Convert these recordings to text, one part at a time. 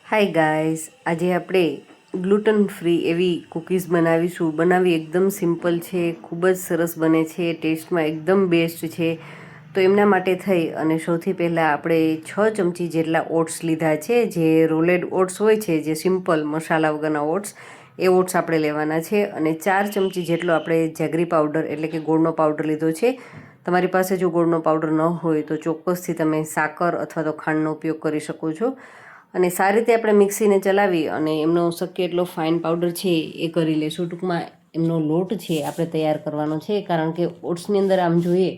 Hi guys, આજે આપણે gluten free એવી કૂકીઝ બનાવી એકદમ સિમ્પલ છે, ખૂબ જ સરસ બને છે, ટેસ્ટમાં એકદમ બેસ્ટ છે. તો એમના માટે થઈ અને સૌથી પહેલાં આપણે 6 ચમચી જેટલા ઓટ્સ લીધા છે, જે રોલેડ ઓટ્સ હોય છે, જે સિમ્પલ મસાલા વગરના ઓટ્સ, એ ઓટ્સ આપણે લેવાના છે. અને 4 ચમચી જેટલો આપણે જેગરી પાવડર એટલે કે ગોળનો પાવડર લીધો છે. તમારી પાસે જો ગોળનો પાવડર ન હોય તો ચોક્કસથી તમે સાકર અથવા તો ખાંડનો ઉપયોગ કરી શકો છો. અને સારી રીતે આપણે મિક્સીને ચલાવી અને એમનો શક્ય એટલો ફાઇન પાવડર છે એ કરી લઈશું. ટૂંકમાં એમનો લોટ છે આપણે તૈયાર કરવાનો છે, કારણ કે ઓટ્સની અંદર આમ જોઈએ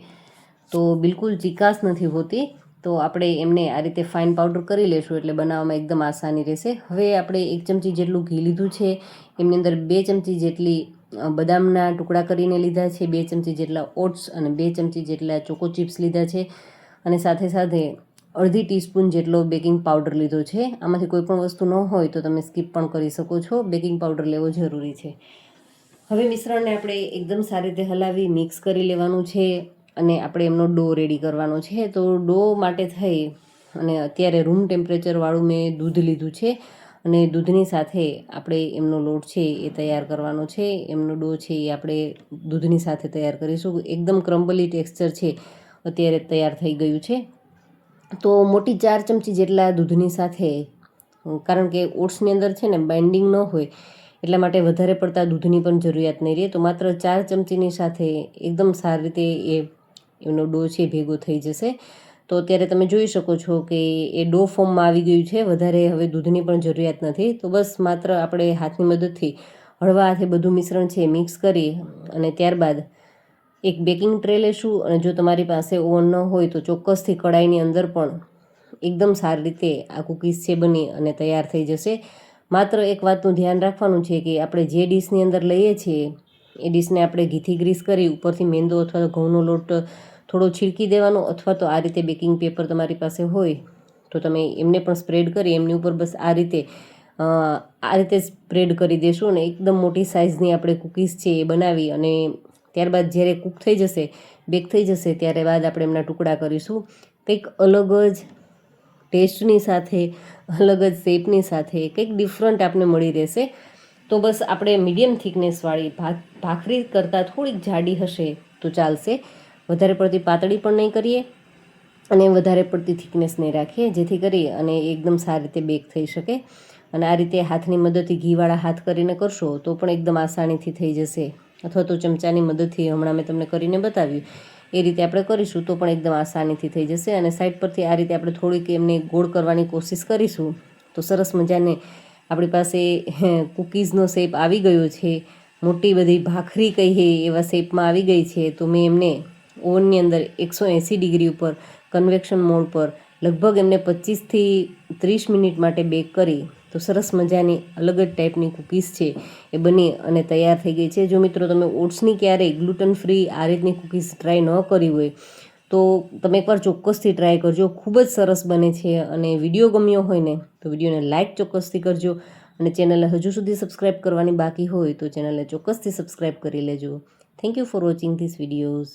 તો બિલકુલ ચીકાશ નથી હોતી. તો આપણે એમને આ રીતે ફાઇન પાવડર કરી લઈશું એટલે બનાવવામાં એકદમ આસાની રહેશે. હવે આપણે 1 ચમચી જેટલું ઘી લીધું છે, એમની અંદર 2 ચમચી જેટલી બદામના ટુકડા કરીને લીધા છે, 2 ચમચી જેટલા ઓટ્સ અને 2 ચમચી જેટલા ચોકો ચિપ્સ લીધા છે, અને સાથે સાથે અડધી ટીસ્પૂન જેટલો બેકિંગ પાવડર લીધો છે. આમાંથી કોઈ પણ વસ્તુ ન હોય તો તમે સ્કીપ પણ કરી શકો છો. બેકિંગ પાવડર લેવો જરૂરી છે. હવે મિશ્રણને આપણે એકદમ સારી રીતે હલાવી મિક્સ કરી લેવાનું છે અને આપણે એમનો ડો રેડી કરવાનો છે. તો ડો માટે થઈ અને અત્યારે રૂમ ટેમ્પરેચરવાળું મેં દૂધ લીધું છે અને દૂધની સાથે આપણે એમનો લોટ છે એ તૈયાર કરવાનો છે. એમનો ડો છે એ આપણે દૂધની સાથે તૈયાર કરીશું. એકદમ ક્રમ્બલી ટેક્સચર છે અત્યારે તૈયાર થઈ ગયું છે. તો મોટી 4 ચમચી જેટલા દૂધની સાથે, કારણ કે ઓટ્સની અંદર છે ને બાઇન્ડિંગ ન હોય એટલા માટે વધારે પડતા દૂધની પણ જરૂરિયાત નહીં રહે. તો માત્ર 4 ચમચીની સાથે એકદમ સારી રીતે એમનો ડો છે ભેગો થઈ જશે. તો અત્યારે તમે જોઈ શકો છો કે એ ડો ફોર્મમાં આવી ગયું છે. વધારે હવે દૂધની પણ જરૂરિયાત નથી. તો બસ માત્ર આપણે હાથની મદદથી હળવા હાથે બધું મિશ્રણ છે મિક્સ કરી અને ત્યારબાદ એક બેકિંગ ટ્રે લેશું. અને જો તમારી પાસે ઓવન ન હોય તો ચોક્કસથી કડાઈની અંદર પણ એકદમ સારી રીતે આ કૂકીઝ છે બની અને તૈયાર થઈ જશે. માત્ર એક વાતનું ધ્યાન રાખવાનું છે કે આપણે જે ડીશની અંદર લઈએ છીએ એ ડીશને આપણે ઘીથી ગ્રીસ કરી ઉપરથી મેંદો અથવા તો ઘઉંનો લોટ થોડો છીડકી દેવાનો, અથવા તો આ રીતે બેકિંગ પેપર તમારી પાસે હોય તો તમે એમને પણ સ્પ્રેડ કરી એમની ઉપર બસ આ રીતે સ્પ્રેડ કરી દેશું. અને એકદમ મોટી સાઇઝની આપણે કૂકીઝ છે એ બનાવી અને ત્યારબાદ જ્યારે કૂક થઈ જશે, બેક થઈ જશે, ત્યારે બાદ આપણે એમના ટુકડા કરીશું. કંઈક અલગ જ ટેસ્ટની સાથે, અલગ જ શેપની સાથે કંઈક ડિફરન્ટ આપણને મળી રહેશે. તો બસ આપણે મીડિયમ થિકનેસવાળી ભાખરી કરતાં થોડીક જાડી હશે તો ચાલશે. વધારે પડતી પાતળી પણ નહીં કરીએ અને વધારે પડતી થિકનેસ નહીં રાખીએ, જેથી કરી અને એકદમ સારી રીતે બેક થઈ શકે. અને આ રીતે હાથની મદદથી ઘીવાળા હાથ કરીને કરશો તો પણ એકદમ આસાનીથી થઈ જશે. અથવા તો ચમચાની મદદથી, હમણાં મેં તમને કરીને બતાવ્યું એ રીતે આપણે કરીશું તો પણ એકદમ આસાનીથી થઈ જશે. અને સાઈડ પરથી આ રીતે આપણે થોડીક એમને ગોળ કરવાની કોશિશ કરીશું તો સરસ મજાને આપણી પાસે કૂકીઝનો શેપ આવી ગયો છે. મોટી બધી ભાખરી કહીએ એવા શેપમાં આવી ગઈ છે. તો મેં એમને ઓવનની અંદર 180 ડિગ્રી ઉપર કન્વેક્શન મોડ પર લગભગ એમને 25થી 30 મિનિટ માટે બેક કરી તો સરસ મજાની અલગ જ ટાઈપની કૂકીઝ છે એ બની અને તૈયાર થઈ ગઈ છે. જો મિત્રો તમે ઓટ્સની ક્યારેય ગ્લુટન ફ્રી આ રીતની કૂકીઝ ટ્રાય ન કરી હોય તો તમે એકવાર ચોક્કસથી ટ્રાય કરજો. ખૂબ જ સરસ બને છે. અને વિડીયો ગમ્યો હોય ને તો વિડીયોને લાઇક ચોક્કસથી કરજો. અને ચેનલને હજુ સુધી સબસ્ક્રાઈબ કરવાની બાકી હોય તો ચેનલને ચોક્કસથી સબસ્ક્રાઈબ કરી લેજો. Thank you for watching this videos.